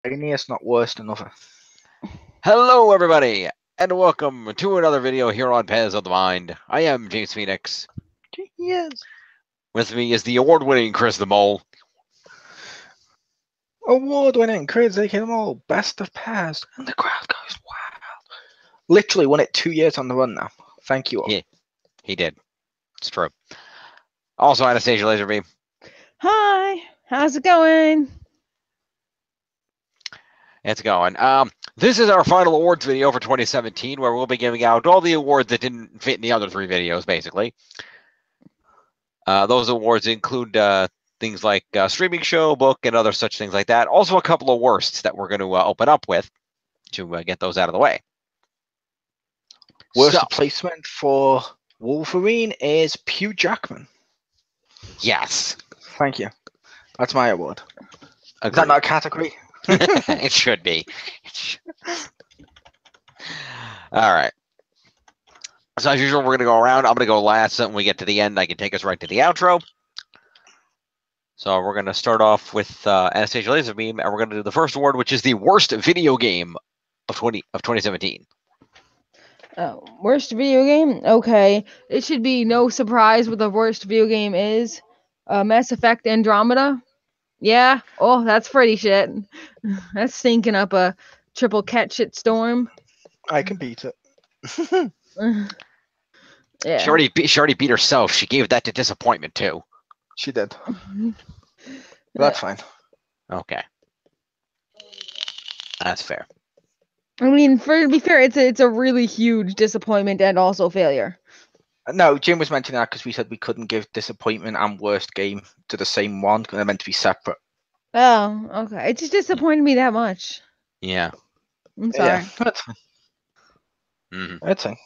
Miscellaneous, not worse than other. Hello, everybody, and welcome to another video here on Paths of the Mind. I am James Phoenix. Yes. With me is the award-winning Chriz the Mole. Award-winning Chriz the Mole, best of pairs, and the crowd goes wild. Literally won it 2 years on the run now. Thank you all. Yeah, he did. It's true. Also, Anastasia Lazerbeam. Hi, how's it going? It's going. This is our final awards video for 2017, where we'll be giving out all the awards that didn't fit in the other 3 videos, basically. Those awards include things like streaming show, book, and other such things like that. Also, a couple of worsts that we're going to open up with to get those out of the way. Worst So, placement for Wolverine is Hugh Jackman. yes. Thank you. That's my award. Agreed. Is that not a category? It should be. All right. So as usual, we're going to go around. I'm going to go last. So when we get to the end, I can take us right to the outro. So we're going to start off with Anastasia Lazerbeam, and we're going to do the first award, which is the worst video game of 2017. Worst video game? Okay. It should be no surprise what the worst video game is. Mass Effect Andromeda. Yeah. Oh, that's pretty shit. That's stinking up a triple cat shit storm. I can beat it. Yeah. She already beat herself. She gave that to disappointment too. She did. That's fine. Okay. That's fair. I mean, to be fair, it's a really huge disappointment and also failure. No, Jim was mentioning that because we said we couldn't give disappointment and worst game to the same one because they're meant to be separate. Oh, okay. It just disappointed me that much. Yeah. I'm sorry. Yeah, that's fine. Mm-hmm. That's fine.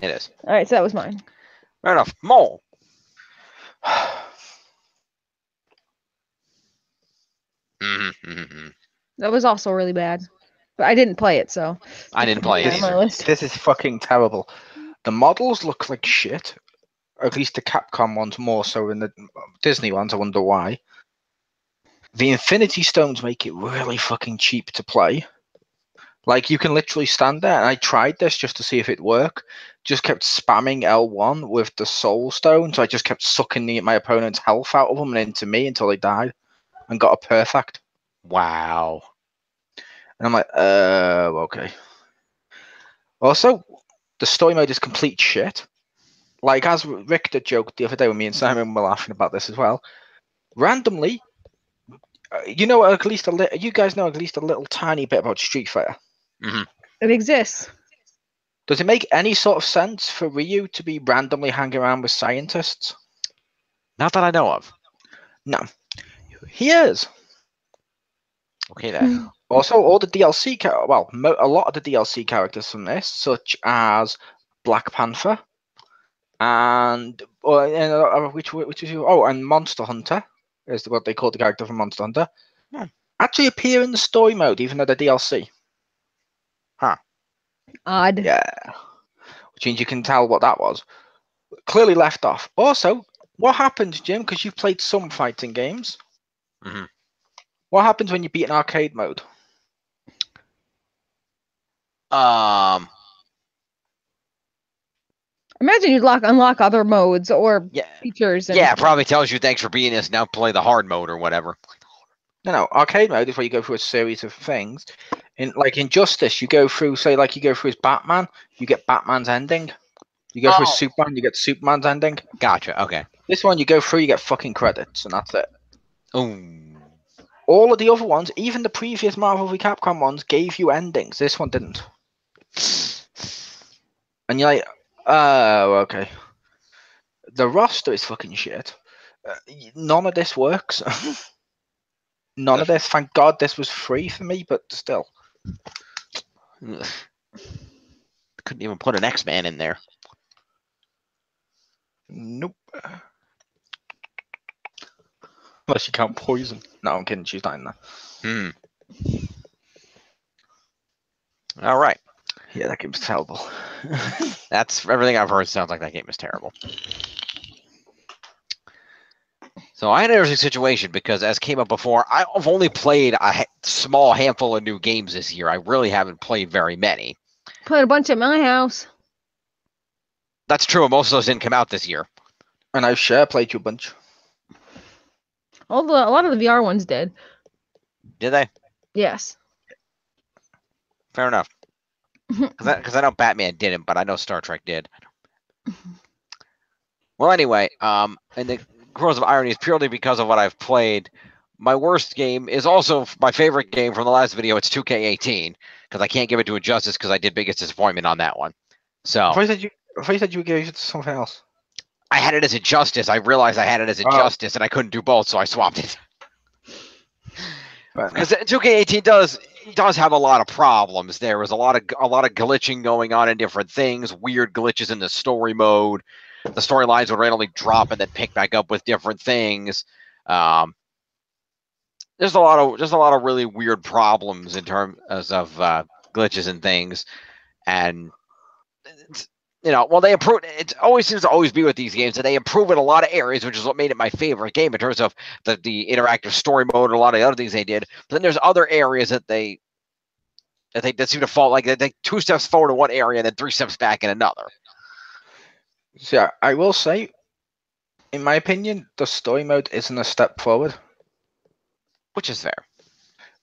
It is. All right, so that was mine. Fair enough. Mole. That was also really bad. But I didn't play it, so. I didn't play it on my either. list. This is fucking terrible. The models look like shit. At least the Capcom ones more so than the Disney ones. I wonder why. The Infinity Stones make it really fucking cheap to play. Like, you can literally stand there, and I tried this just to see if it worked. Just kept spamming L1 with the Soul Stone, so I just kept sucking my opponent's health out of them and into me until they died, and got a perfect. Wow. And I'm like, okay. Also, the story mode is complete shit. Like, as Richter joked the other day when me and Simon were laughing about this as well, randomly, you know at least you guys know at least a little tiny bit about Street Fighter. Mm-hmm. It exists. Does it make any sort of sense for Ryu to be randomly hanging around with scientists? Not that I know of. No. He is. Okay, then. Also, all the DLC, a lot of the DLC characters from this, such as Black Panther, and and Monster Hunter is what they call the character from Monster Hunter, actually appear in the story mode, even though they're DLC. Huh. Odd. Yeah. Which means you can tell what that was. Clearly left off. Also, what happens, Jim, because you've played some fighting games, what happens when you beat an arcade mode? Imagine you'd unlock other modes or features. Yeah, it probably tells you thanks for beating us. Now play the hard mode or whatever. No, arcade mode is where you go through a series of things. Like in Justice, you go through, say, like you go through as Batman, you get Batman's ending. You go through as Superman, you get Superman's ending. Gotcha. Okay. This one, you go through, you get fucking credits, and that's it. Oh. All of the other ones, even the previous Marvel v Capcom ones, gave you endings. This one didn't. And you're like, oh, okay. The roster is fucking shit. None of this works. None of this. Thank God this was free for me, but still. Couldn't even put an X-Man in there. Nope. Unless you count Poison. No, I'm kidding. She's not in there. All right. Yeah, that game's terrible. That's everything I've heard. Sounds like that game is terrible. So I had an interesting situation because, as came up before, I've only played a small handful of new games this year. I really haven't played very many. Put a bunch at my house. That's true. Most of those didn't come out this year. And I've played you a bunch. A lot of the VR ones did. Did they? Yes. Fair enough. Because I know Batman didn't, but I know Star Trek did. Well, anyway, and the gross of irony is purely because of what I've played. My worst game is also my favorite game from the last video. It's 2K18 because I can't give it to Injustice because I did biggest disappointment on that one. So I thought you said you gave it to something else. I had it as Injustice. I realized I had it as Injustice, and I couldn't do both, so I swapped it. Because 2K18 does have a lot of problems. There was a lot of glitching going on in different things, weird glitches in the story mode. The storylines would randomly drop and then pick back up with different things. There's a lot of really weird problems in terms of glitches and things, and well, they improve. It always seems to always be with these games that they improve in a lot of areas, which is what made it my favorite game in terms of the interactive story mode and a lot of the other things they did. But then there's other areas that seem to fall, like they take 2 steps forward in one area and then 3 steps back in another. So I will say, in my opinion, the story mode isn't a step forward. Which is fair.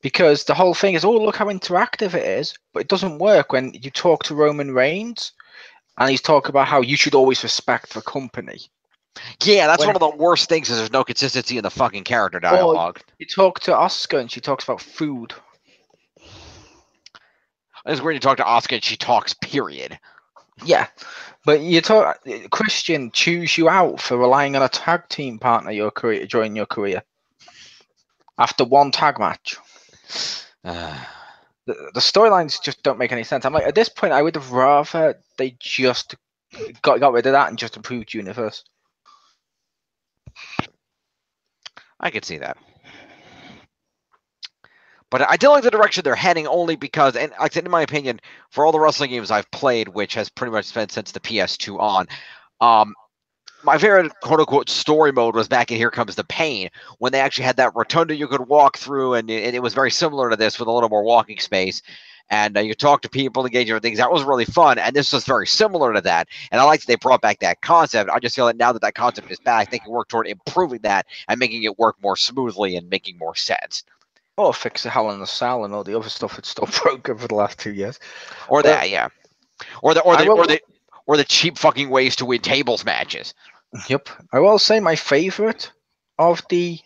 Because the whole thing is, oh, look how interactive it is, but it doesn't work when you talk to Roman Reigns and he's talking about how you should always respect the company. Yeah, that's one of the worst things is there's no consistency in the fucking character dialogue. You talk to Asuka and she talks about food. It's when you talk to Asuka and she talks, period. Yeah, but Christian chews you out for relying on a tag team partner during your career. After one tag match. The storylines just don't make any sense. I'm like, at this point, I would have rather they just got rid of that and just improved Universe. I could see that. But I do like the direction they're heading only because, and like I said, in my opinion, for all the wrestling games I've played, which has pretty much been since the PS2 on, my favorite quote-unquote story mode was back in Here Comes the Pain, when they actually had that rotunda you could walk through, and it was very similar to this with a little more walking space. And you talk to people, engage in things. That was really fun, and this was very similar to that. And I like that they brought back that concept. I just feel that now that concept is back, they can work toward improving that and making it work more smoothly and making more sense. Or fix the Hell in the Cell and all the other stuff that's still broken for the last 2 years. Or that, yeah. Or the cheap fucking ways to win tables matches. Yep. I will say my favorite of the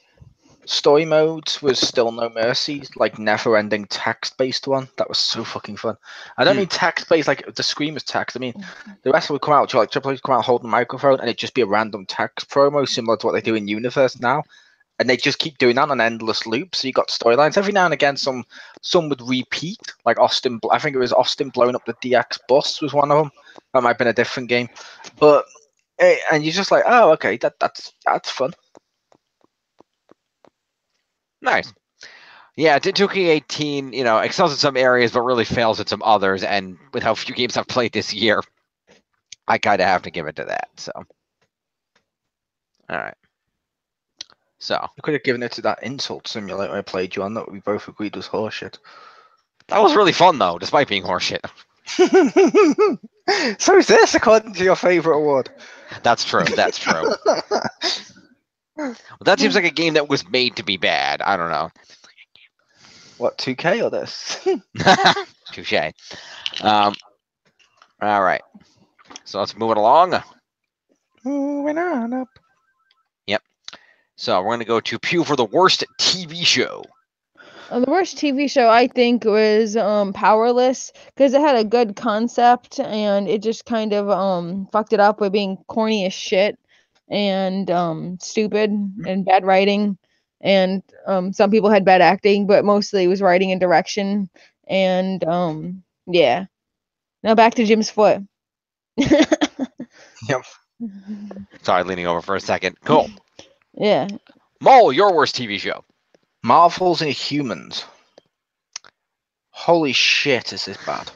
story modes was still No Mercy, like never-ending text-based one. That was so fucking fun. I don't mean text-based like the scream is text. I mean the rest would come out, Triple H would come out holding the microphone, and it'd just be a random text promo similar to what they do in Universe now. And they just keep doing that on endless loops. So you got storylines every now and again. Some would repeat, like Austin. I think it was Austin blowing up the DX bus was one of them. That might have been a different game, but and you're just like, oh, okay, that's fun. Nice. Yeah, 2K18, excels in some areas, but really fails in some others. And with how few games I've played this year, I kind of have to give it to that. So, all right. So you could have given it to that insult simulator I played you on that we both agreed was horseshit. That was really fun though, despite being horseshit. So is this according to your favorite award? That's true. That's true. Well, that seems like a game that was made to be bad. I don't know. What, 2K or this? Touche. All right. So let's move it along. Moving on up. Yep. So we're going to go to Pew for the worst TV show. The worst TV show I think was Powerless, because it had a good concept and it just kind of fucked it up by being corny as shit and stupid and bad writing, and some people had bad acting, but mostly it was writing and direction. And yeah. Now back to Jim's foot. Yep. Sorry, leaning over for a second. Cool. Yeah. Mole, your worst TV show. Marvel's Inhumans. Holy shit, is this bad?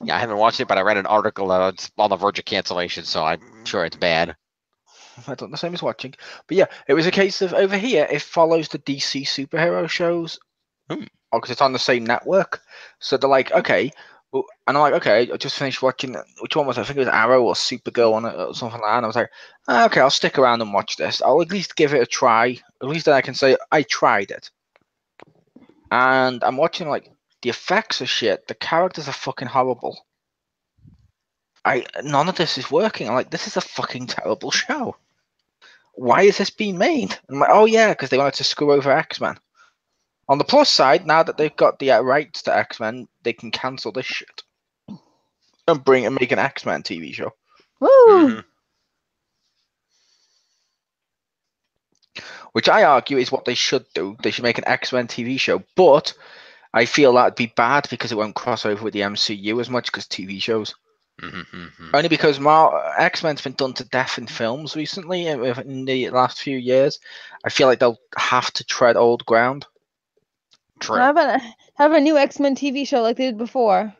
Yeah, I haven't watched it, but I read an article that it's on the verge of cancellation, so I'm sure it's bad. I don't know, same as watching. But yeah, it was a case of over here, it follows the DC superhero shows because it's on the same network. So they're like, okay. Well, and I'm like, okay, I just finished watching. Which one was it? I think it was Arrow or Supergirl on it or something like that. And I was like, okay, I'll stick around and watch this. I'll at least give it a try. At least then I can say I tried it. And I'm watching, like, the effects are shit. The characters are fucking horrible. None of this is working. I'm like, this is a fucking terrible show. Why is this being made? I'm like, oh yeah, because they wanted to screw over X-Men. On the plus side, now that they've got the rights to X-Men, they can cancel this shit and make an X-Men TV show. Woo! Which I argue is what they should do. They should make an X-Men TV show, but I feel that'd be bad because it won't cross over with the MCU as much because TV shows. Only because X-Men's been done to death in films recently in the last few years. I feel like they'll have to tread old ground. True. Have a new X-Men TV show like they did before.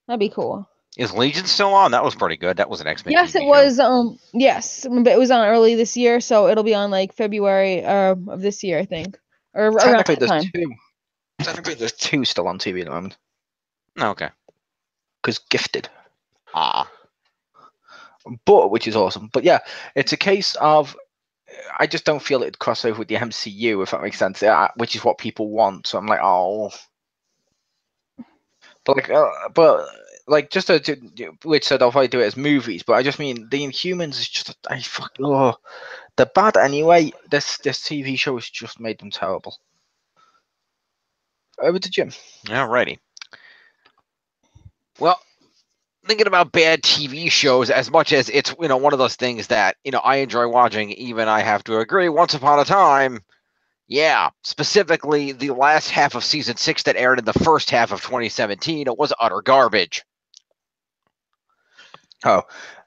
That'd be cool. Is Legion still on? That was pretty good. That was an X-Men. Yes, TV it was. Yes, but it was on early this year, so it'll be on like February of this year, I think, or around that time. Technically, there's two still on TV at the moment. Okay. Because Gifted. But which is awesome. But yeah, it's a case of I just don't feel it'd cross over with the MCU, if that makes sense. Which is what people want. So I'm like, oh. But just which said I'll probably do it as movies, but I just mean the Inhumans is just they're bad anyway. This TV show has just made them terrible. Over to Jim. Alrighty. Well, thinking about bad TV shows, as much as it's one of those things that I enjoy watching, even I have to agree. Once Upon a Time, yeah, specifically the last half of season 6 that aired in the first half of 2017, it was utter garbage. Oh,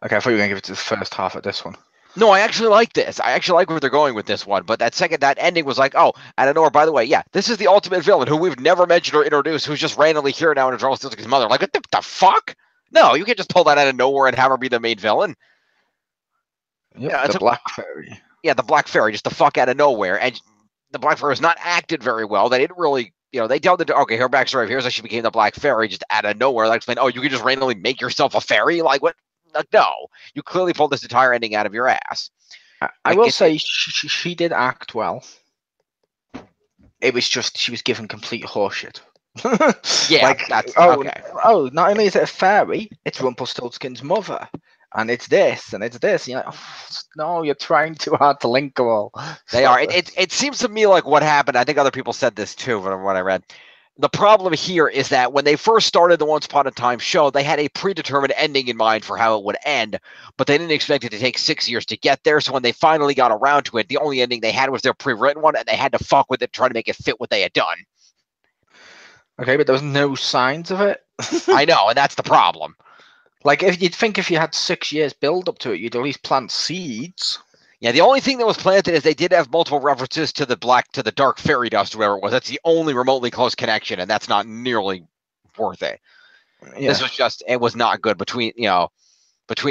okay. I thought you were gonna give it to the first half of this one. No, I actually like this. I actually like where they're going with this one. But that ending was like, oh, out of nowhere, by the way, yeah, this is the ultimate villain who we've never mentioned or introduced, who's just randomly here now and Charles Stiltskin's mother. Like, what the fuck? No, you can't just pull that out of nowhere and have her be the main villain. Yep, yeah, the Black Fairy. Yeah, the Black Fairy, just the fuck out of nowhere. And the Black Fairy was not acted very well. They didn't really, they tell okay, her backstory, here's how she became the Black Fairy, just out of nowhere. Like, explain, oh, you can just randomly make yourself a fairy? Like, what? Like, no, you clearly pulled this entire ending out of your ass. I will say she did act well. It was just she was given complete horseshit. Yeah, that's okay. Oh, not only is it a fairy, it's Rumpelstiltskin's mother, and it's this, and it's this. And you're like, no, you're trying too hard to link them all. They are. It seems to me like what happened. I think other people said this too, from what I read. The problem here is that when they first started the Once Upon a Time show, they had a predetermined ending in mind for how it would end, but they didn't expect it to take 6 years to get there. So when they finally got around to it, the only ending they had was their pre-written one, and they had to fuck with it, trying to make it fit what they had done. Okay, but there was no signs of it. I know, and that's the problem. Like, if you had 6 years build up to it, you'd at least plant seeds. Yeah, the only thing that was planted is they did have multiple references to the dark fairy dust, whoever it was. That's the only remotely close connection, and that's not nearly worth it. Yeah. This was just, it was not good. Between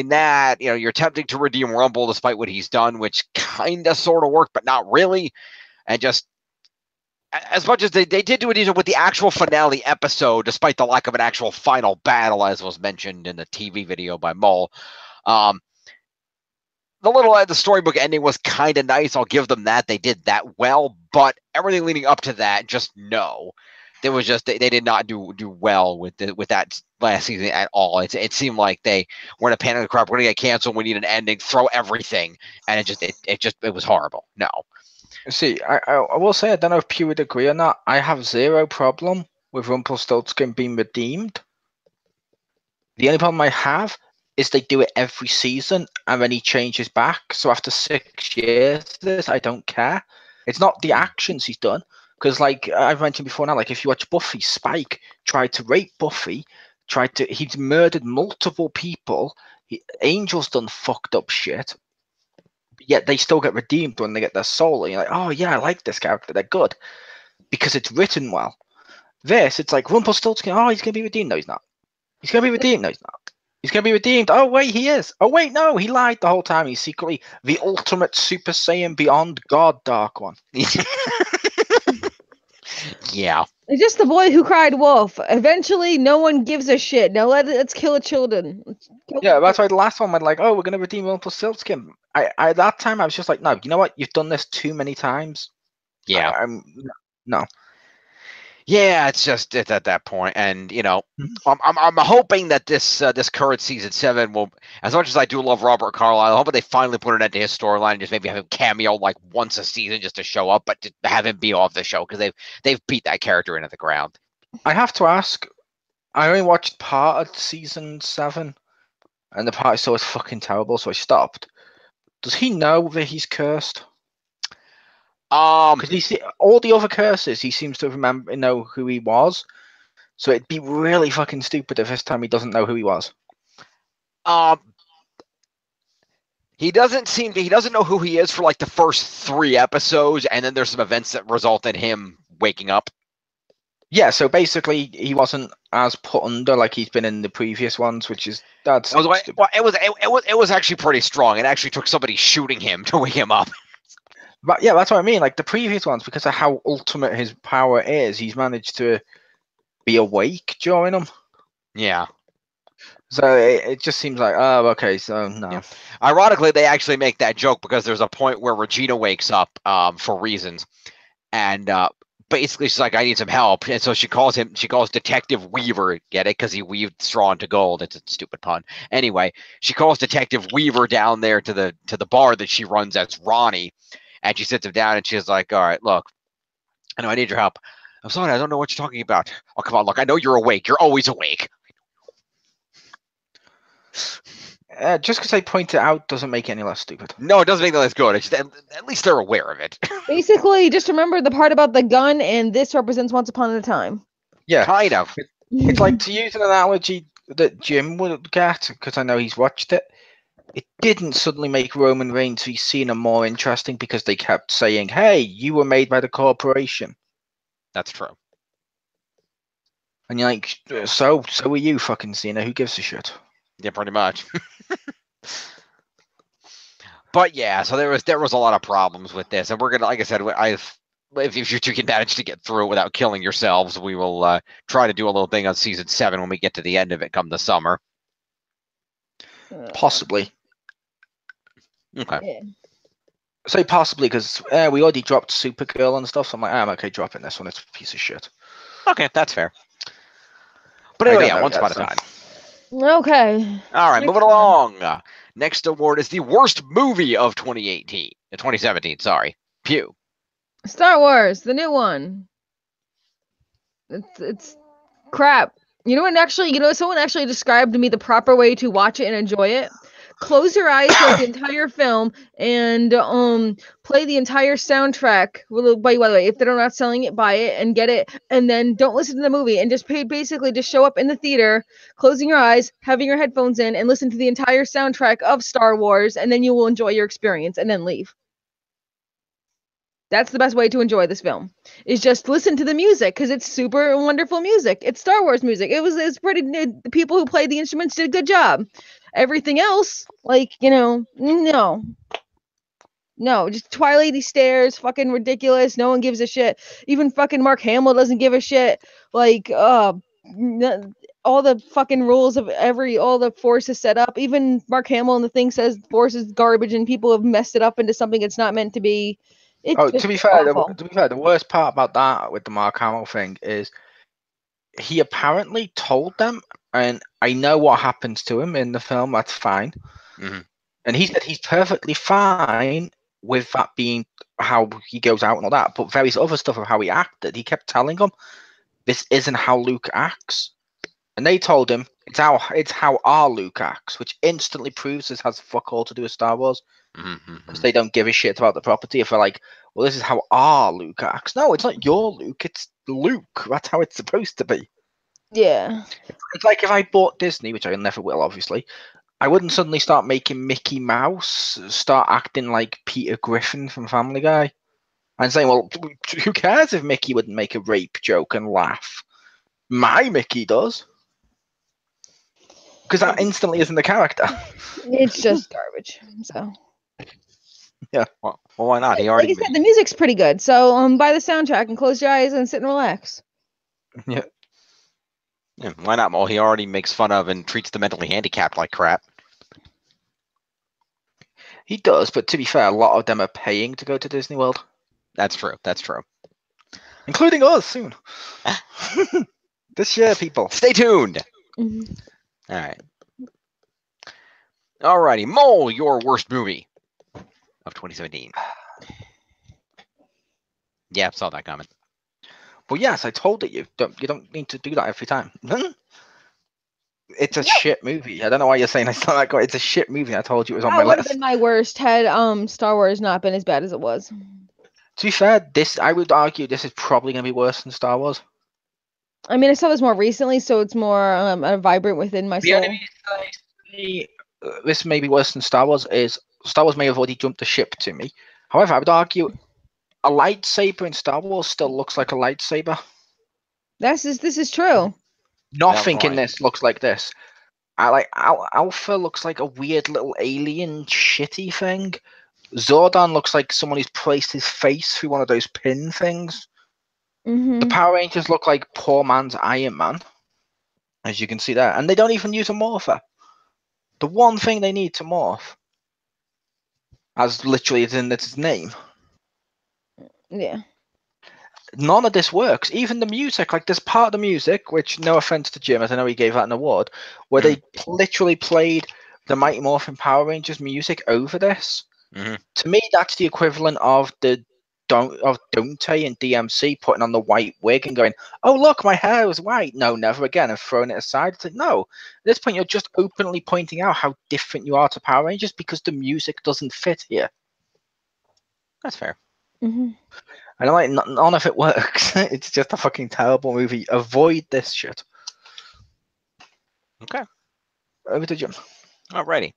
that, you're attempting to redeem Rumble despite what he's done, which kind of sort of worked, but not really. And just, as much as they did do it with the actual finale episode, despite the lack of an actual final battle, as was mentioned in the TV video by Mole, the storybook ending was kind of nice. I'll give them that. They did that well, but everything leading up to that, just no. There was just they did not do well with that last season at all. It seemed like they were in a panic. Crap, we're gonna get canceled. We need an ending. Throw everything, and it was horrible. No. See, I will say, I don't know if Pew would agree or not. I have zero problem with Rumpelstiltskin being redeemed. The only problem I have is they do it every season and then he changes back. So after 6 years of this, I don't care. It's not the actions he's done. Because like I've mentioned before now, like if you watch Buffy, Spike tried to rape Buffy, he's murdered multiple people. Angel's done fucked up shit. Yet they still get redeemed when they get their soul. And you're like, oh yeah, I like this character. They're good. Because it's written well. This, it's like Rumpelstiltskin, oh, he's going to be redeemed. No, he's not. He's going to be redeemed. No, he's not. He's going to be redeemed. Oh, wait, he is. Oh, wait, no, he lied the whole time. He's secretly the ultimate Super Saiyan beyond God Dark One. Yeah. It's just the boy who cried wolf. Eventually, no one gives a shit. Now let's kill children. Yeah, that's why the last one went like, oh, we're going to redeem Olympus Silkskin. At that time, I was just like, no, you know what? You've done this too many times. Yeah. No. Yeah, it's at that point, and I'm hoping that this current season 7 will, as much as I do love Robert Carlyle, I hope they finally put an end to his storyline and just maybe have him cameo like once a season just to show up, but to have him be off the show because they've beat that character into the ground. I have to ask. I only watched part of season 7, and the part I saw was fucking terrible, so I stopped. Does he know that he's cursed? Because all the other curses, he seems to know who he was. So it'd be really fucking stupid if this time he doesn't know who he was. He doesn't know who he is for like the first 3 episodes, and then there's some events that result in him waking up. Yeah, so basically he wasn't as put under like he's been in the previous ones, which is it was actually pretty strong. It actually took somebody shooting him to wake him up. But yeah, that's what I mean. Like the previous ones, because of how ultimate his power is, he's managed to be awake during them. Yeah. So it just seems like, oh, okay, so no. Yeah. Ironically, they actually make that joke because there's a point where Regina wakes up for reasons, and basically she's like, I need some help, and so she calls Detective Weaver. Get it? Because he weaved straw into gold. It's a stupid pun. Anyway, she calls Detective Weaver down there to the bar that she runs as Ronnie. And she sits him down and she's like, all right, look, I know I need your help. I'm sorry, I don't know what you're talking about. Oh, come on, look, I know you're awake. You're always awake. Just because I point it out doesn't make it any less stupid. No, it doesn't make it less good. It's just, at least they're aware of it. Basically, just remember the part about the gun, and this represents Once Upon a Time. Yeah. Kind of. It's like, to use an analogy that Jim would get, because I know he's watched it, it didn't suddenly make Roman Reigns be seen and more interesting because they kept saying, hey, you were made by the corporation. That's true. And you're like, so are you, fucking Cena. Who gives a shit? Yeah, pretty much. But yeah, so there was a lot of problems with this, and we're gonna, like I said, if you two can manage to get through it without killing yourselves, we will try to do a little thing on season 7 when we get to the end of it come the summer. Possibly. Okay. Yeah. Say possibly because we already dropped Supergirl and stuff, so I'm like, I'm okay dropping this one. It's a piece of shit. Okay, that's fair. But anyway, yeah, Once Upon a Time. Okay. All right, moving along. Next award is the worst movie of 2017. Sorry, Pew. Star Wars, the new one. It's crap. Someone actually described to me the proper way to watch it and enjoy it. Close your eyes throughout the entire film and play the entire soundtrack. Well, by the way, if they're not selling it, buy it and get it, and then don't listen to the movie and just basically just show up in the theater, closing your eyes, having your headphones in, and listen to the entire soundtrack of Star Wars, and then you will enjoy your experience and then leave. That's the best way to enjoy this film, is just listen to the music, because it's super wonderful music. It's Star Wars music. It's pretty, the people who played the instruments did a good job. Everything else, no, just Twilighty stares, fucking ridiculous. No one gives a shit. Even fucking Mark Hamill doesn't give a shit. All the fucking rules of all the Force is set up. Even Mark Hamill in the thing says Force is garbage and people have messed it up into something it's not meant to be. To be fair, the worst part about that with the Mark Hamill thing is he apparently told them, and I know what happens to him in the film. That's fine, and he said he's perfectly fine with that being how he goes out and all that. But various other stuff of how he acted, he kept telling them, "This isn't how Luke acts," and they told him it's how our Luke acts, which instantly proves this has fuck all to do with Star Wars. Because they don't give a shit about the property. If they're like, well, this is how our Luke acts. No, it's not your Luke. It's Luke. That's how it's supposed to be. Yeah. It's like if I bought Disney, which I never will, obviously, I wouldn't suddenly start making Mickey Mouse start acting like Peter Griffin from Family Guy. And saying, well, who cares if Mickey wouldn't make a rape joke and laugh? My Mickey does. because that instantly isn't the character. It's just garbage. So Well, why not? He like already I said, the music's pretty good. So buy the soundtrack and close your eyes and sit and relax. Yeah. Yeah, why not? Well, he already makes fun of and treats the mentally handicapped like crap. He does, but to be fair, a lot of them are paying to go to Disney World, That's true. That's true. including us soon. This year, people. Stay tuned. Mhm. All right. Alrighty, Mole, your worst movie of 2017. Yeah, saw that coming. Well, yes, I told it you. You don't need to do that every time. It's a shit movie. I don't know why you're saying it's not that good. It's a shit movie. I told you it was on That my would have list. been my worst had Star Wars not been as bad as it was. To be fair, I would argue this is probably going to be worse than Star Wars. I mean, I saw this more recently, so it's more vibrant within my The soul. only reason I say this may be worse than Star Wars is Star Wars may have already jumped the ship to me. However, I would argue a lightsaber in Star Wars still looks like a lightsaber. This is true. Nothing in point. this looks like this. I like Alpha looks like a weird little alien shitty thing. Zordon looks like someone who's placed his face through one of those pin things. Hmm. The Power Rangers look like poor man's Iron Man, as you can see there, and they don't even use a morpher. The one thing they need to morph, as literally it's in its name. Yeah. None of this works. Even the music, like there's part of the music, which no offense to Jim, as I know he gave that an award, where they literally played the Mighty Morphin Power Rangers music over this. Mhm. To me, that's the equivalent of Dante and DMC putting on the white wig and going, "Oh look, my hair is white." No, never again, and throwing it aside. It's like, no. At this point, you're just openly pointing out how different you are to Power Rangers because the music doesn't fit here. That's fair. Hmm. I don't like none of it works. It's just a fucking terrible movie. Avoid this shit. Okay. Over to Jim. Alrighty.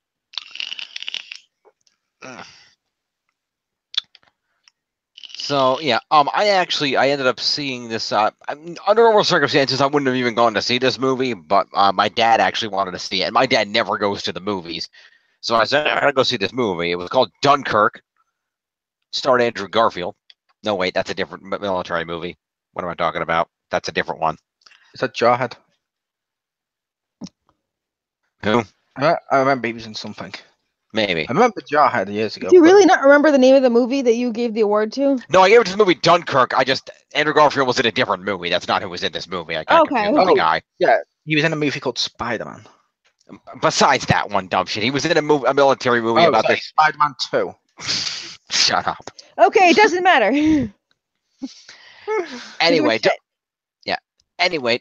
So yeah, I ended up seeing this. Under normal circumstances, I wouldn't have even gone to see this movie, but my dad actually wanted to see it, and my dad never goes to the movies, so I said I gotta go see this movie. It was called Dunkirk. Starred Andrew Garfield. No, wait, that's a different military movie. What am I talking about? That's a different one. Is that Jarhead? Who? I remember he was in something. Maybe. I remember Jarhead years ago. Do you really not remember the name of the movie that you gave the award to? No, I gave it to the movie Dunkirk. Andrew Garfield was in a different movie. That's not who was in this movie. I got Okay. confused with the guy. Yeah, he was in a movie called Spider-Man. Besides that one dumb shit, he was in a military movie about sorry, this. Spider-Man 2. Shut up. Okay, it doesn't matter. Anyway, Anyway,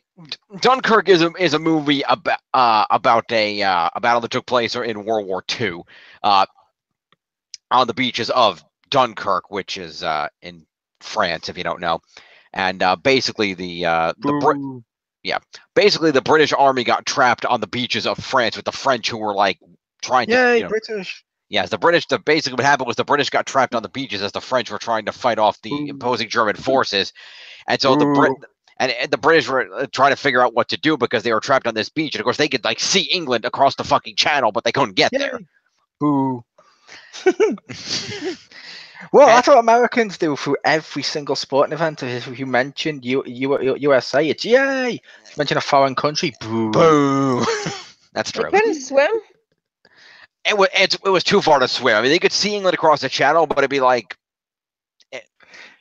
Dunkirk is a movie about a battle that took place in World War II, on the beaches of Dunkirk, which is in France, if you don't know, and basically the British army got trapped on the beaches of France with the French, who were like trying to. Yay, British. Yes, the British. Basically, what happened was the British got trapped on the beaches as the French were trying to fight off the opposing German forces, and so the British were trying to figure out what to do because they were trapped on this beach, and of course they could like see England across the fucking channel, but they couldn't get there. Boo. Well, that's what Americans do through every single sporting event. If you mention USA, it's yay. If you mention a foreign country, boo. Boo. That's They true. couldn't swim? It was too far to swim. I mean, they could see England across the channel, but it'd be like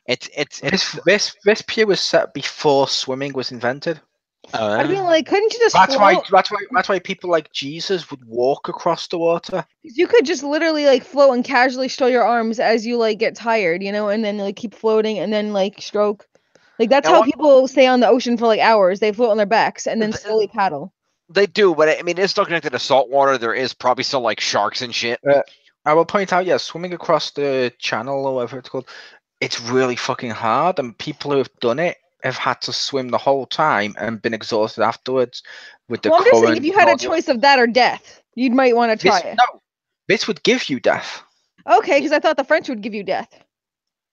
This pier was set before swimming was invented. I mean, like, couldn't you just That's why people like Jesus would walk across the water. You could just literally like float and casually show your arms as you like get tired, you know, and then like keep floating and then like stroke. Like that's how people stay on the ocean for like hours. They float on their backs and then slowly paddle. They do, but I mean, it's still connected to salt water. There is probably still like sharks and shit. I will point out, swimming across the channel or whatever it's called, it's really fucking hard, and people who have done it have had to swim the whole time and been exhausted afterwards with the I'm just saying, current. if you had a choice of that or death, you might want to try it. No, this would give you death. Okay, because I thought the French would give you death.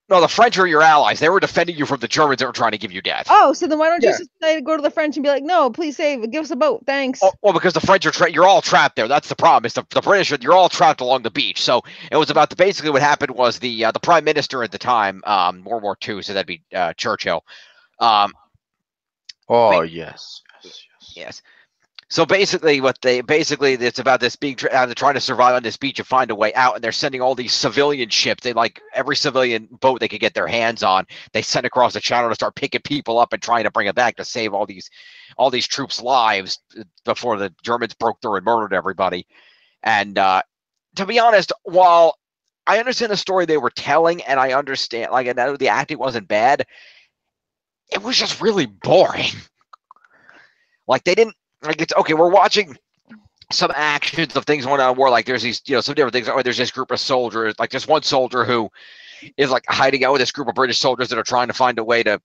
No, the French are your allies. They were defending you from the Germans that were trying to give you death. Oh, so then why don't you Yeah. just decide to go to the French and be like, no, please give us a boat, thanks. Well, because the French are you're all trapped there. That's the problem. Is the British you're all trapped along the beach. So it was about basically what happened was the Prime Minister at the time, World War II, so that'd be Churchill. Oh yes. Yes. So basically, it's about this being they're trying to survive on this beach and find a way out, and they're sending all these civilian ships. They like every civilian boat they could get their hands on. They send across the channel to start picking people up and trying to bring it back to save all these troops' lives before the Germans broke through and murdered everybody. And to be honest, while I understand the story they were telling, and I understand, like, I know the acting wasn't bad, it was just really boring. Like they didn't. Like it's okay, we're watching some actions of things going on in war. Like there's these, some different things. Oh, there's this group of soldiers, like there's one soldier who is like hiding out with this group of British soldiers that are trying to find a way to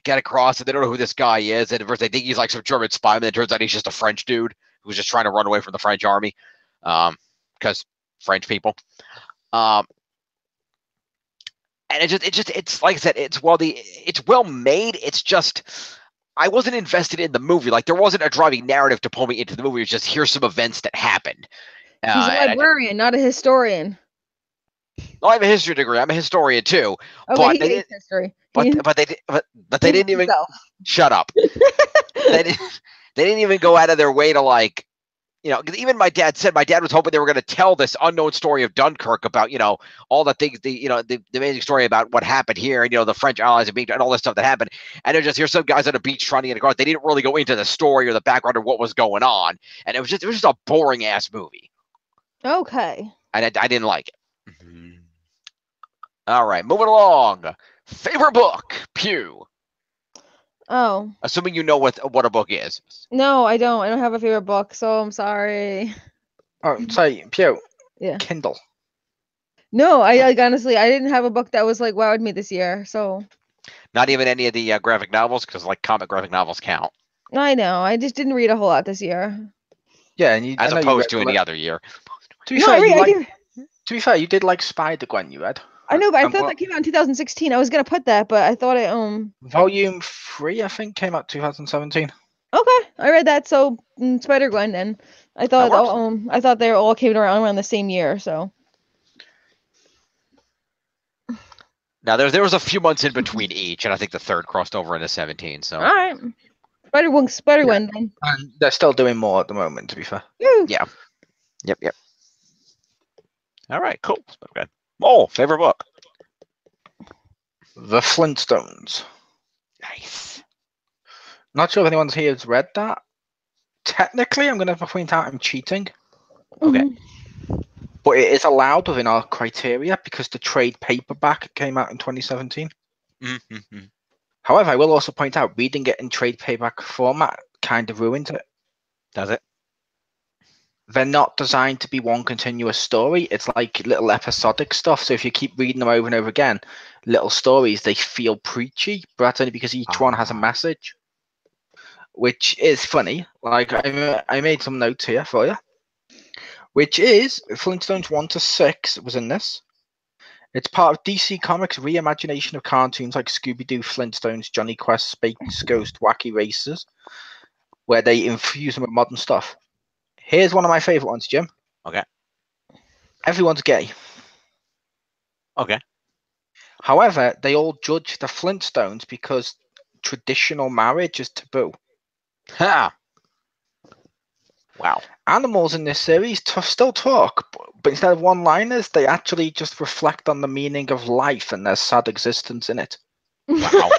get across, and they don't know who this guy is. And at first they think he's like some German spy, and then it turns out he's just a French dude who's just trying to run away from the French army, because French people. And it's like I said, it's well made. It's just. I wasn't invested in the movie. Like, there wasn't a driving narrative to pull me into the movie. It was just, here's some events that happened. He's a librarian, not a historian. Well, I have a history degree. I'm a historian, too. Okay, but he they hates history. But they didn't even... Shut up. they didn't even go out of their way to, like... because even my dad was hoping they were going to tell this unknown story of Dunkirk about, all the things, the amazing story about what happened here, and, the French allies and all this stuff that happened. And they're just, here's some guys on a beach trying to get across. They didn't really go into the story or the background of what was going on. And it was just a boring ass movie. Okay. And I didn't like it. Mm-hmm. All right, moving along. Favorite book, Pew. Oh. Assuming you know what a book is. No, I don't. I don't have a favorite book, so I'm sorry. Oh, sorry, Pew. Yeah. Kindle. No, I honestly, I didn't have a book that was like wowed me this year, so. Not even any of the graphic novels, because like comic graphic novels count. I know. I just didn't read a whole lot this year. Yeah, and as opposed to any other year. To be fair, you did like Spider-Gwen, you read. I know, but I thought that came out in 2016. I was gonna put that, but I thought Volume 3, I think, came out 2017. Okay, I read that. So Spider-Gwen, then I thought they all came around the same year. So now there was a few months in between each, and I think the third crossed over into 17. So all right, Spider-Gwen, then. And they're still doing more at the moment, to be fair. Woo. Yeah. Yep. All right, cool. Spider-Gwen. Mole, favorite book? The Flintstones. Nice. Not sure if anyone here has read that. Technically, I'm going to point out I'm cheating. Okay. Mm-hmm. But it is allowed within our criteria because the trade paperback came out in 2017. Mm-hmm. However, I will also point out reading it in trade paperback format kind of ruins it. Does it? They're not designed to be one continuous story. It's like little episodic stuff. So if you keep reading them over and over again, little stories, they feel preachy, but that's only because each one has a message, which is funny. Like I made some notes here for you, which is Flintstones 1 to 6 was in this. It's part of DC Comics' reimagination of cartoons like Scooby-Doo, Flintstones, Johnny Quest, Space Ghost, Wacky Racers, where they infuse them with modern stuff. Here's one of my favorite ones, Jim. Okay. Everyone's gay. Okay. However, they all judge the Flintstones because traditional marriage is taboo. Ha! Wow. Animals in this series still talk, but instead of one-liners, they actually just reflect on the meaning of life and their sad existence in it. Wow.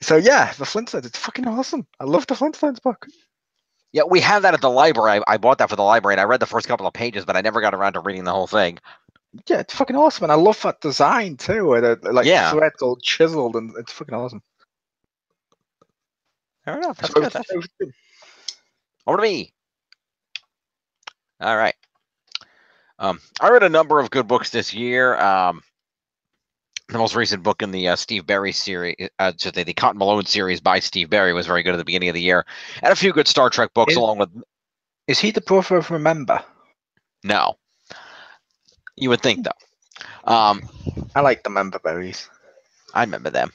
So yeah, the Flintstones, it's fucking awesome. I love the Flintstones book. Yeah, we have that at the library. I bought that for the library, and I read the first couple of pages, but I never got around to reading the whole thing. Yeah, it's fucking awesome, and I love that design too, where they're like threads all chiseled, and it's fucking awesome. Fair enough. That's good. Over to me. All right. I read a number of good books this year. The most recent book in the Steve Berry series, the Cotton Malone series by Steve Berry, was very good at the beginning of the year. And a few good Star Trek books along with... Is he the brother of Remember? No. You would think, though. I like the member berries. remember them.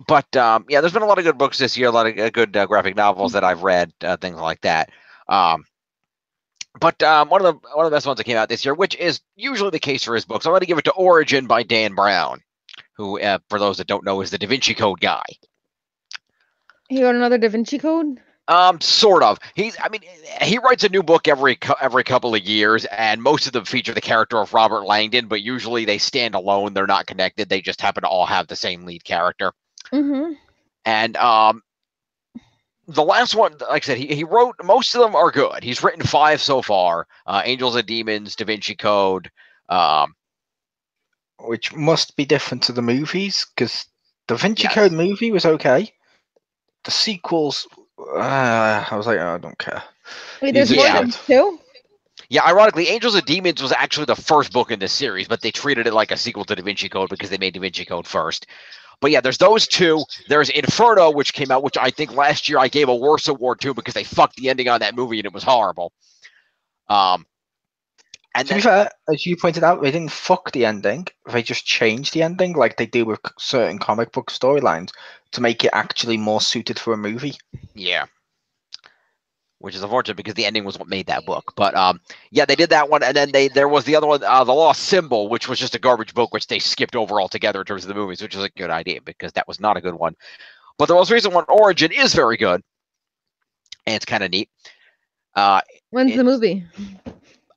But yeah, there's been a lot of good books this year, a lot of good graphic novels that I've read, things like that. But one of the best ones that came out this year, which is usually the case for his books, I'm going to give it to Origin by Dan Brown, who, for those that don't know, is the Da Vinci Code guy. He wrote another Da Vinci Code? Sort of. He writes a new book every couple of years, and most of them feature the character of Robert Langdon, but usually they stand alone. They're not connected. They just happen to all have the same lead character. Mm-hmm. And the last one, like I said, he wrote, most of them are good. He's written 5 so far: Angels and Demons, Da Vinci Code. Which must be different to the movies, because the Vinci Yes. Code movie was okay. The sequels, I was like, oh, I don't care. Wait, there's These more are than shit. 2? Yeah, ironically, Angels and Demons was actually the first book in this series, but they treated it like a sequel to Da Vinci Code because they made Da Vinci Code first. But yeah, there's those 2. There's Inferno, which came out, which I think last year I gave a worse award to because they fucked the ending on that movie and it was horrible. And To be fair, as you pointed out, they didn't fuck the ending. They just changed the ending, like they do with certain comic book storylines, to make it actually more suited for a movie. yeah, which is unfortunate because the ending was what made that book. But yeah, they did that one, and then there was the other one, The Lost Symbol, which was just a garbage book, which they skipped over altogether in terms of the movies, which is a good idea because that was not a good one. But the most recent one, Origin, is very good, and it's kind of neat. When's the movie?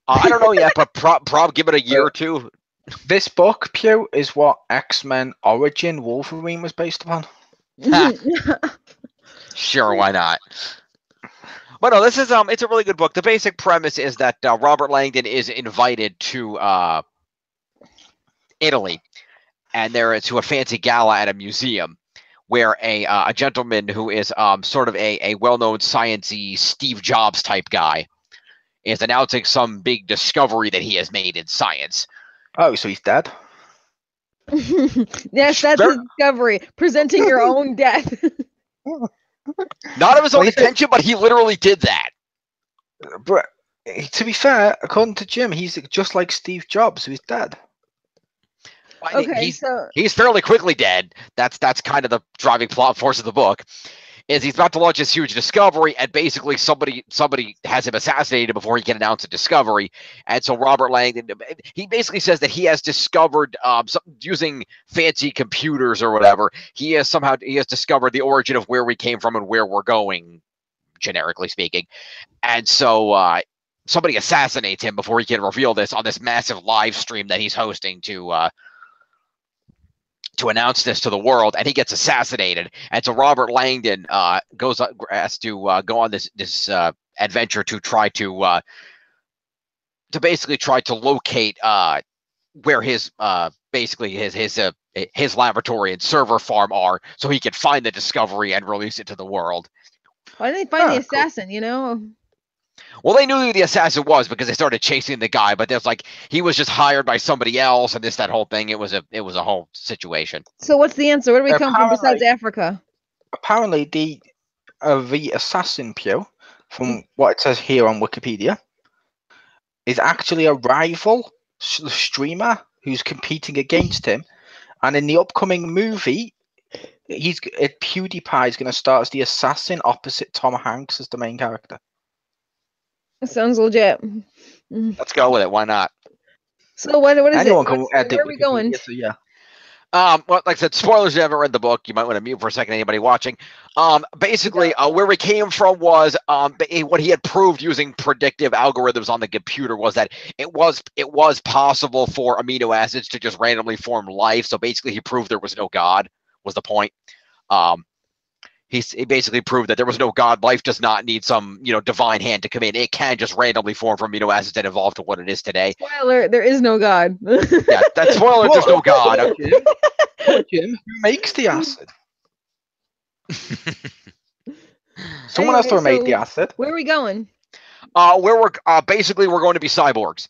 I don't know yet, but prob give it a year or 2. This book, Pew, is what X-Men Origin Wolverine was based upon. Sure, why not? But no, this is it's a really good book. The basic premise is that Robert Langdon is invited to Italy, and they're to a fancy gala at a museum where a gentleman who is sort of a well-known sciencey Steve Jobs type guy is announcing some big discovery that he has made in science. Oh, so he's dead? Yes, that's a discovery. Presenting your own death. Not of his own intention, but he literally did that. But to be fair, according to Jim, he's just like Steve Jobs, who's dead. Okay, he's fairly quickly dead. That's kind of the driving plot force of the book. Is he's about to launch this huge discovery, and basically somebody has him assassinated before he can announce a discovery. And so Robert Langdon, he basically says that he has discovered using fancy computers or whatever. He has discovered the origin of where we came from and where we're going, generically speaking. And so somebody assassinates him before he can reveal this on this massive live stream that he's hosting to announce this to the world, and he gets assassinated. And so Robert Langdon has to go on this adventure to try to basically try to locate where his laboratory and server farm are, so he can find the discovery and release it to the world. Why didn't they find the assassin? Cool. Well, they knew who the assassin was because they started chasing the guy, but there's he was just hired by somebody else, and that whole thing. It was a whole situation. So what's the answer? Where do we come from besides Africa? Apparently, the assassin, Pew, from what it says here on Wikipedia, is actually a rival streamer who's competing against him, and in the upcoming movie, PewDiePie is going to start as the assassin opposite Tom Hanks as the main character. That sounds legit. Let's go with it. Why not? So what is Anyone it? Can edit where are we going? So yeah. Well, like I said, spoilers. If you haven't read the book, you might want to mute for a second. Anybody watching? Basically, where we came from was what he had proved using predictive algorithms on the computer was that it was possible for amino acids to just randomly form life. So basically, he proved there was no God. Was the point? He basically proved that there was no God. Life does not need some divine hand to come in. It can just randomly form from amino acids and evolve to what it is today. Spoiler: there is no God. Yeah, that's spoiler. There's no God. Jim, who makes the acid? Someone has to have made the acid. Where are we going? Where we're going to be cyborgs.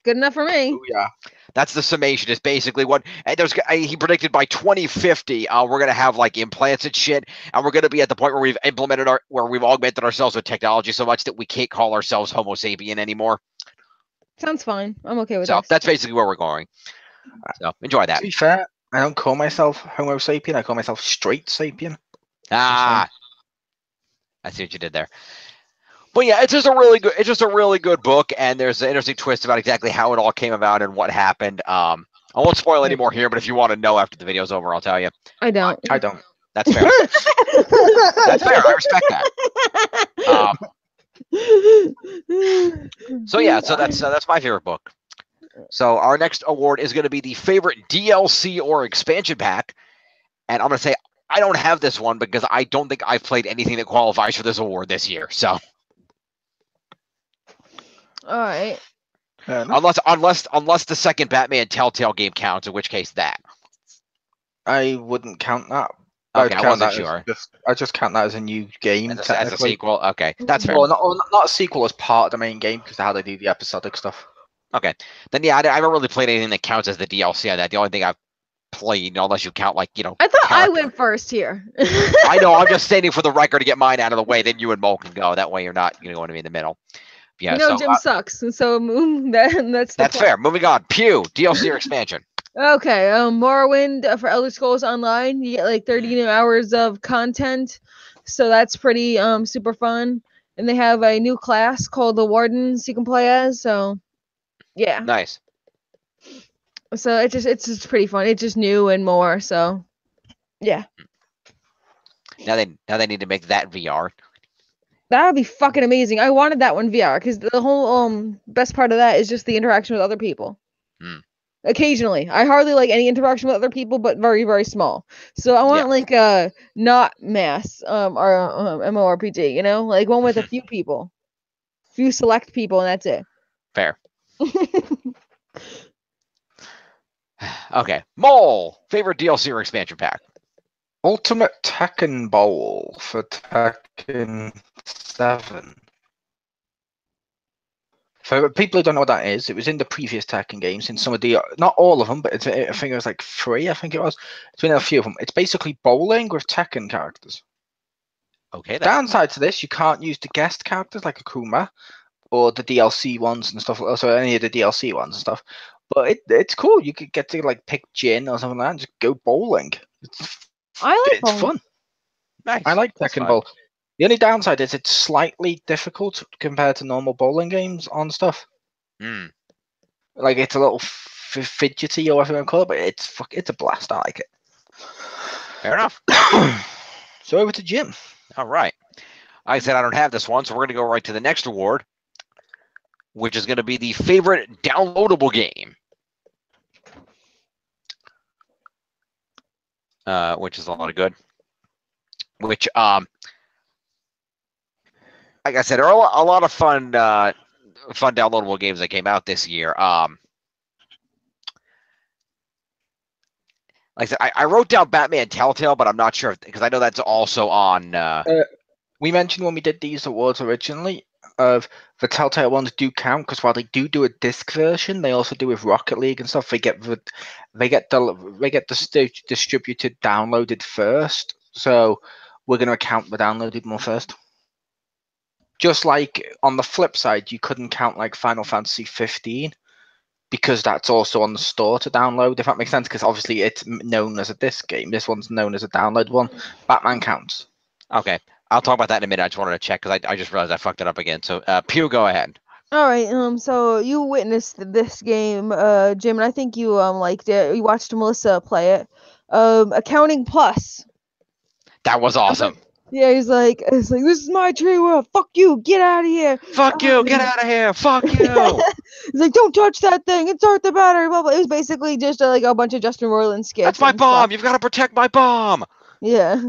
good enough for me. Oh, yeah. That's the summation. Is basically what and he predicted by 2050. We're gonna have like implants and shit, and we're gonna be at the point where we've augmented ourselves with technology so much that we can't call ourselves Homo sapien anymore. Sounds fine. I'm okay with So that. that's basically where we're going. So enjoy that. To be fair, I don't call myself Homo sapien. I call myself straight sapien. I see what you did there. But yeah, it's just a really good book, and there's an interesting twist about exactly how it all came about and what happened. I won't spoil any more here, but if you want to know after the video's over, I'll tell you. I don't. I don't. That's fair. That's fair. I respect that. So yeah, so that's my favorite book. So our next award is going to be the favorite DLC or expansion pack, and I'm going to say I don't have this one because I don't think I've played anything that qualifies for this award this year. So. All right. Unless the second Batman Telltale game counts, in which case that. I wouldn't count that. Okay, I wasn't sure. I just count that as a new game. As a sequel? Okay, that's fair. Well, not a sequel as part of the main game because of how they do the episodic stuff. Okay. Then, yeah, I haven't really played anything that counts as the DLC on that. The only thing I've played, unless you count, like, I thought I went first here. I know, I'm just stating for the record to get mine out of the way, then you and Mo can go. That way you're not going to be in the middle. Yeah, Jim sucks, so that's fair. Moving on. Pew, DLC or expansion. Okay, Morrowind for Elder Scrolls Online, you get like 30 new hours of content, so that's pretty super fun. And they have a new class called the Wardens you can play as, so yeah. Nice. So it's just pretty fun. It's just new and more, so yeah. Now they need to make that VR. That would be fucking amazing. I wanted that one VR because the whole best part of that is just the interaction with other people. Occasionally, I hardly like any interaction with other people, but very, very small. So I want like a not mass or MMORPG, like one with a few people, few select people, and that's it. Fair. Okay, Mole, favorite DLC or expansion pack. Ultimate Tekken Bowl for Tekken 7. For people who don't know what that is, it was in the previous Tekken games, in some of the, not all of them, but I think it was like 3, I think it was. It's been in a few of them. It's basically bowling with Tekken characters. Okay. Downside to this, you can't use the guest characters like Akuma, or the DLC ones and stuff, so any of the DLC ones and stuff. But it's cool. You could get to like pick Jin or something like that and just go bowling. It's fun. Nice. I like Tekken Bowl. The only downside is it's slightly difficult compared to normal bowling games on stuff. Like it's a little fidgety or whatever you call it, but it's a blast. I like it. Fair enough. So over to Jim. All right. I said I don't have this one, so we're going to go right to the next award, which is going to be the favorite downloadable game. Which is a lot of good. Which, like I said, there are a lot of fun downloadable games that came out this year. Like I said, I wrote down Batman Telltale, but I'm not sure because I know that's also on. We mentioned when we did these awards originally, the Telltale ones do count because while they do a disc version, they also do with Rocket League and stuff. They get distributed downloaded first, so we're going to count the downloaded one first. Just like on the flip side, you couldn't count like Final Fantasy 15 because that's also on the store to download. If that makes sense, because obviously it's known as a disc game. This one's known as a download one. Batman counts. Okay. I'll talk about that in a minute. I just wanted to check because I just realized I fucked it up again. So, Pew, go ahead. All right. So you witnessed this game, Jim, and I think you liked it. You watched Melissa play it. Accounting Plus. That was awesome. Yeah, it's like this is my tree world. Fuck you, get out of here. Fuck you, get out of here. Fuck you. He's like, don't touch that thing. Insert the battery. Blah blah. It was basically just like a bunch of Justin Roiland skits. That's my bomb. Stuff. You've got to protect my bomb. Yeah.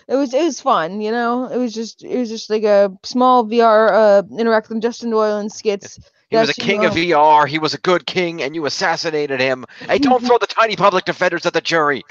It was fun, It was just like a small VR interactive Justin Roiland skits. He was a king of VR. He was a good king, and you assassinated him. Hey, don't throw the tiny public defenders at the jury.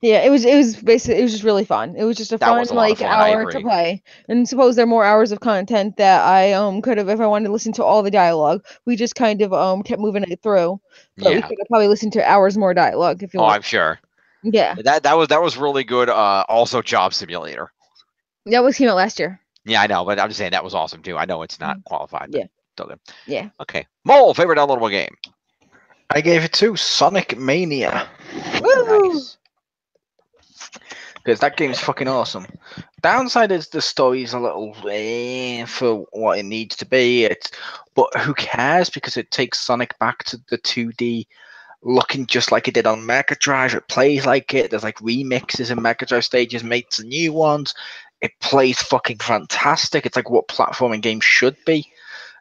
Yeah, it was basically it was just really fun. It was just a That fun was a lot of fun, I hour to agree. play. And suppose there are more hours of content that I could have if I wanted to listen to all the dialogue. We just kind of kept moving it through. But we Yeah. could have probably listened to hours more dialogue if you Oh, want. I'm sure. Yeah. That was really good. Also, Job Simulator. That was came out last year. Yeah, I know, but I'm just saying that was awesome too. I know it's not Mm. qualified, but Yeah. still good. Yeah. Okay, Mole, favorite downloadable game. I gave it to Sonic Mania Woo! Nice. because that game's fucking awesome. Downside is the story's a little for what it needs to be. But who cares because it takes Sonic back to the 2D, looking just like it did on Mega Drive. It plays like it. There's like remixes in Mega Drive stages, makes the new ones. It plays fucking fantastic. It's like what platforming games should be.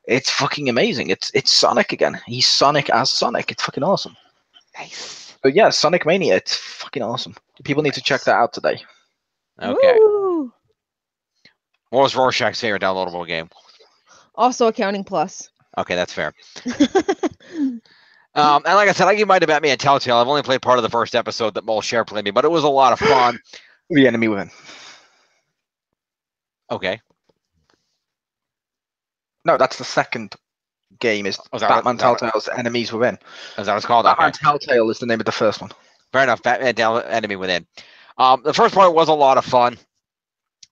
It's fucking amazing. It's Sonic again. He's Sonic as Sonic. It's fucking awesome. Nice. But yeah, Sonic Mania. It's fucking awesome. People need to check that out today. Okay. Woo! What was Rorschach's favorite downloadable game? Also Accounting Plus. Okay, that's fair. And like I said, I give mine to Batman Telltale. I've only played part of the first episode that Mole shared played me, but it was a lot of fun. The enemy within. Okay. No, that's the second game. Is Was that Batman is that what- Telltale's Enemies Within. is that what it's called? Batman Okay. Telltale is the name of the first one. Fair enough. Batman Enemy Within. The first part was a lot of fun.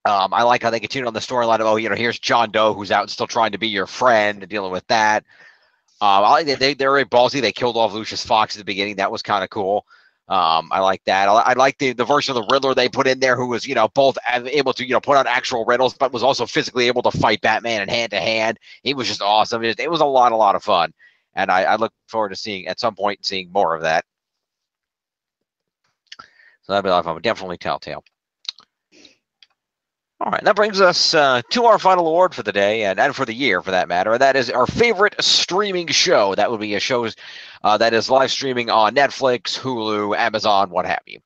I like how they continued on the storyline of, here's John Doe who's out and still trying to be your friend and dealing with that. I like that they're very ballsy. They killed off Lucius Fox at the beginning. That was kind of cool. I like that. I like the version of the Riddler they put in there, who was both able to put out actual riddles, but was also physically able to fight Batman in hand to hand. He was just awesome. It was a lot of fun, and I look forward to seeing at some point seeing more of that. So that'd be a lot of fun. But definitely Telltale. All right, that brings us to our final award for the day and for the year, for that matter. And that is our favorite streaming show. That would be a show that is live streaming on Netflix, Hulu, Amazon, what have you.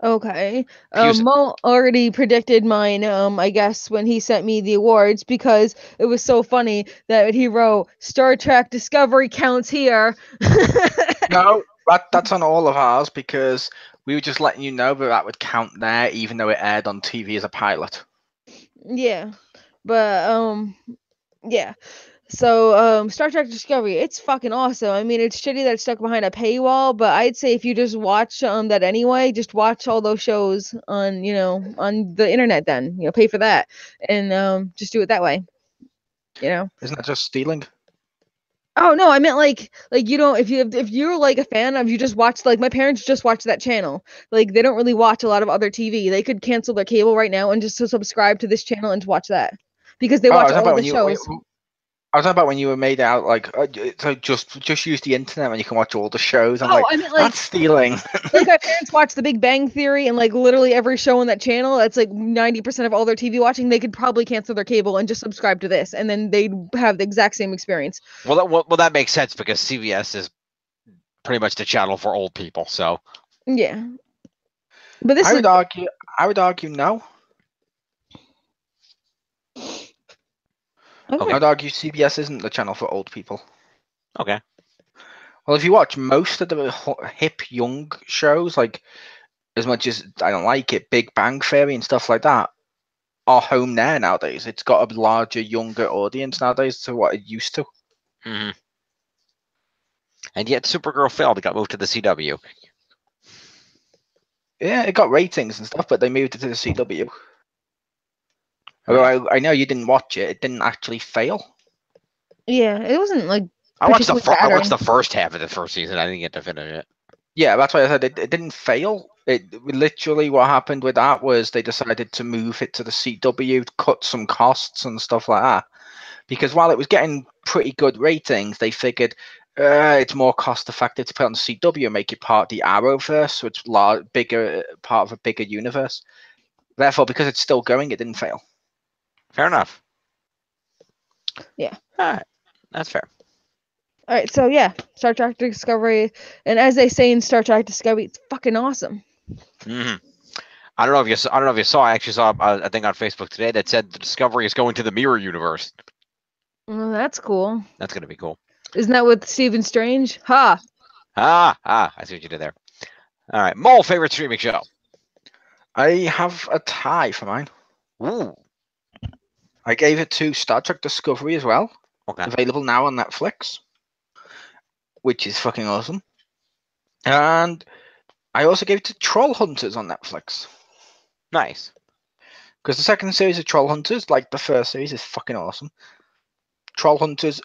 Okay. Fuse- Mo already predicted mine, I guess, when he sent me the awards because it was so funny that he wrote Star Trek Discovery counts here. No, that's on all of ours because we were just letting you know that would count there, even though it aired on TV as a pilot. Yeah. But yeah. So Star Trek Discovery, it's fucking awesome. I mean, it's shitty that it's stuck behind a paywall, but I'd say if you just watch that anyway, just watch all those shows on on the internet. Then pay for that and just do it that way. Isn't that just stealing? Oh no, I meant like you don't if you're like a fan of you just watch like my parents just watch that channel. Like they don't really watch a lot of other TV. They could cancel their cable right now and just subscribe to this channel and watch that because they Oh, I watch was all about the when you. shows. I was about when you were made out like so just use the internet and you can watch all the shows. I'm Oh, like, I meant like that's stealing. like my parents watch The Big Bang Theory and like literally every show on that channel. That's like 90% of all their TV watching. They could probably cancel their cable and just subscribe to this, and then they'd have the exact same experience. Well, that makes sense because CBS is pretty much the channel for old people. So Yeah, but this I is would argue. I would argue no. okay. I'd argue CBS isn't the channel for old people. okay. Well, if you watch most of the hip young shows, like as much as I don't like it, Big Bang Theory and stuff like that, are home there nowadays. It's got a larger, younger audience nowadays to what it used to. Mm-hmm. And yet Supergirl failed. It got moved to the CW. Yeah, it got ratings and stuff, but they moved it to the CW. Although I know you didn't watch it, it didn't actually fail. Yeah, it wasn't like I watched particularly I watched bad the first half of the first season. I didn't get to finish it. Yeah, that's why I said it didn't fail. It literally what happened with that was they decided to move it to the CW, cut some costs and stuff like that. Because while it was getting pretty good ratings, they figured it's more cost effective to put on the CW and make it part of the Arrowverse, so it's bigger part of a bigger universe. Therefore, because it's still going, it didn't fail. Fair enough. Yeah. All right. That's fair. All right, so yeah, Star Trek Discovery, and as they say in Star Trek Discovery, it's fucking awesome. Mm-hmm. I don't know if you saw. I actually saw a thing on Facebook today that said the Discovery is going to the Mirror Universe. Well, that's cool. That's gonna be cool. Isn't that with Stephen Strange? Ha! I see what you did there. All right, Mole, favorite streaming show? I have a tie for mine. Ooh, I gave it to Star Trek Discovery as well. okay. Available now on Netflix, which is fucking awesome. And I also gave it to Troll Hunters on Netflix. Nice. Because the second series of Troll Hunters, like the first series, is fucking awesome. Troll Hunters,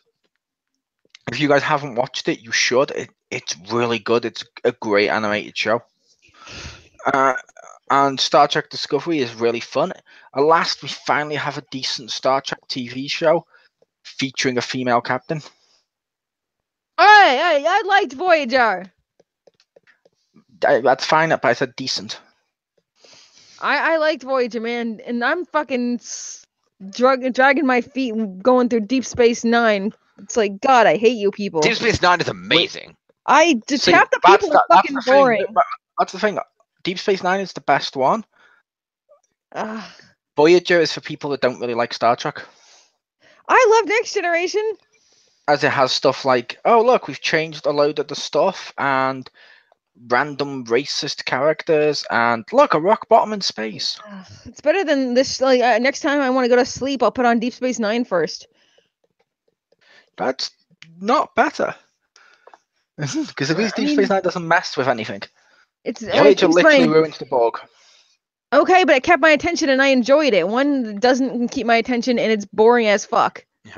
if you guys haven't watched it, you should. It's really good. It's a great animated show. And Star Trek Discovery is really fun. At last, we finally have a decent Star Trek TV show featuring a female captain. Hey, I liked Voyager. That's fine, but I said decent. I liked Voyager, man, and I'm fucking dragging my feet and going through Deep Space Nine. It's like, God, I hate you people. Deep Space Nine is amazing. I just See, half the people are fucking boring. That's the thing. Deep Space Nine is the best one. Ugh. Voyager is for people that don't really like Star Trek. I love Next Generation. As it has stuff like, oh look, we've changed a load of the stuff and random racist characters and look, a rock bottom in space. It's better than this. Like next time I want to go to sleep, I'll put on Deep Space Nine first. That's not better. Because at least Deep Space Nine doesn't mess with anything. Voyager literally ruins the Borg. Okay, but it kept my attention and I enjoyed it. One doesn't keep my attention and it's boring as fuck. Yeah.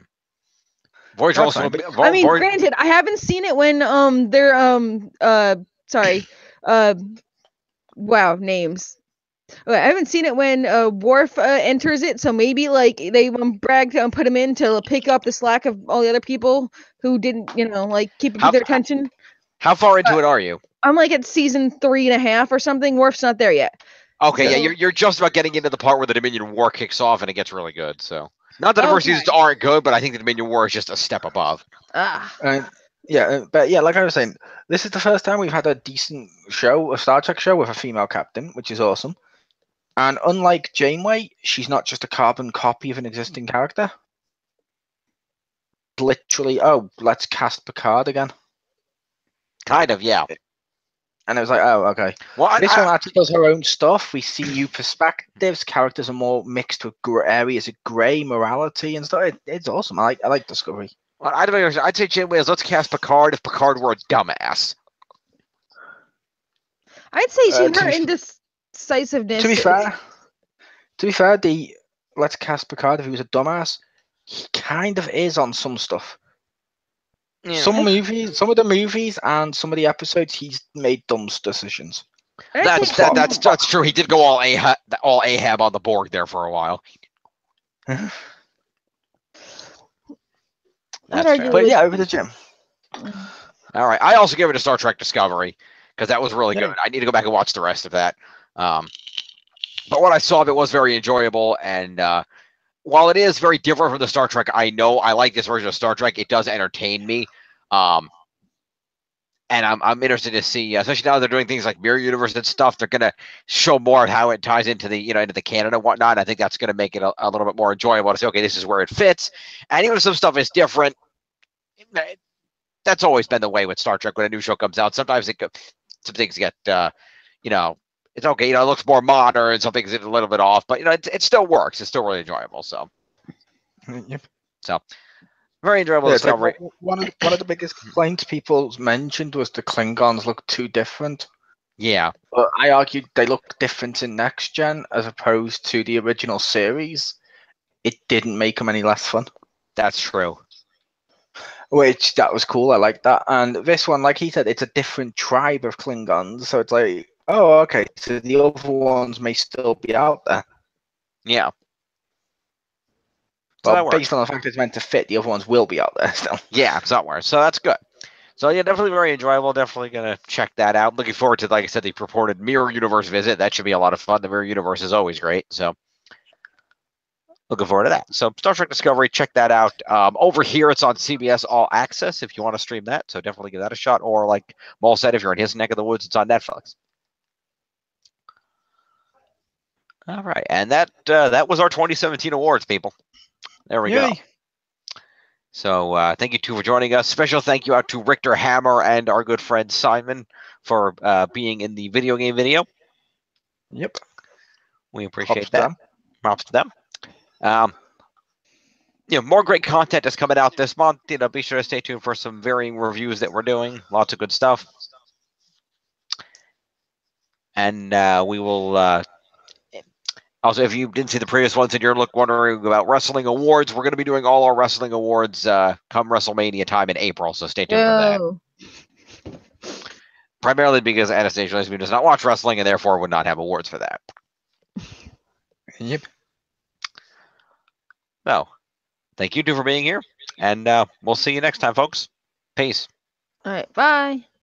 Voyager That's also. fine. I mean, granted, I haven't seen it when they're wow, names. I haven't seen it when Worf enters it, so maybe like they brag to put him in to pick up the slack of all the other people who didn't, like keep their attention. How far into it are you? I'm like at season 3.5 or something. Worf's not there yet. Okay, So- yeah, you're just about getting into the part where the Dominion War kicks off and it gets really good. So, not that the first seasons aren't good, but I think the Dominion War is just a step above. But yeah, like I was saying, this is the first time we've had a decent show, a Star Trek show with a female captain, which is awesome. And unlike Janeway, she's not just a carbon copy of an existing character. Literally, oh, let's cast Picard again. Kind of, yeah. And I was like, oh, okay. Well, This one actually does her own stuff. We see new perspectives. Characters are more mixed with areas of grey, morality, and stuff. It's awesome. I like Discovery. Well, I'd say Janeway is let's cast Picard if Picard were a dumbass. I'd say her indecisiveness. To be fair, the let's cast Picard if he was a dumbass. He kind of is on some stuff. Yeah. Some of the movies and some of the episodes, he's made dumb decisions. That's true. He did go all Ahab on the Borg there for a while. That's fair. But yeah, over the gym. All right. I also gave it a Star Trek Discovery because that was really good. I need to go back and watch the rest of that. But what I saw of it was very enjoyable. And while it is very different from the Star Trek I know, I like this version of Star Trek. It does entertain me. And I'm interested to see, especially now they're doing things like Mirror Universe and stuff. They're going to show more of how it ties into the, into the canon and whatnot. I think that's going to make it a little bit more enjoyable to say, okay, this is where it fits. And even if some stuff is different, that's always been the way with Star Trek when a new show comes out. Sometimes some things get, it's okay. It looks more modern. Some things get a little bit off, but it still works. It's still really enjoyable. So, Yep. So very enjoyable discovery. Like one of the biggest complaints people mentioned was the Klingons look too different. Yeah, but I argued they look different in Next Gen as opposed to the original series. It didn't make them any less fun. That's true. Which that was cool. I like that. And this one, like he said, it's a different tribe of Klingons. So it's like, oh, okay. So the other ones may still be out there. Yeah. Well, based on the fact it's meant to fit, the other ones will be out there still. Yeah, somewhere. So that's good. So yeah, definitely very enjoyable. Definitely gonna check that out. Looking forward to, like I said, the purported Mirror Universe visit. That should be a lot of fun. The Mirror Universe is always great. So looking forward to that. So Star Trek Discovery, check that out. Over here, it's on CBS All Access if you want to stream that. So definitely give that a shot. Or like Maul said, if you're in his neck of the woods, it's on Netflix. All right, and that was our 2017 awards, people. There we go. So thank you two for joining us. Special thank you out to Richter Hammer and our good friend Simon for being in the video game video. Yep. We appreciate Props to that. them. Props to them. More great content is coming out this month. Be sure to stay tuned for some varying reviews that we're doing. Lots of good stuff. And we will also, if you didn't see the previous ones and you're wondering about wrestling awards, we're going to be doing all our wrestling awards come WrestleMania time in April. So stay tuned for that. Yo. Primarily because Anastasia Lazerbeam does not watch wrestling and therefore would not have awards for that. Yep. So, thank you two for being here. And we'll see you next time, folks. Peace. All right. Bye.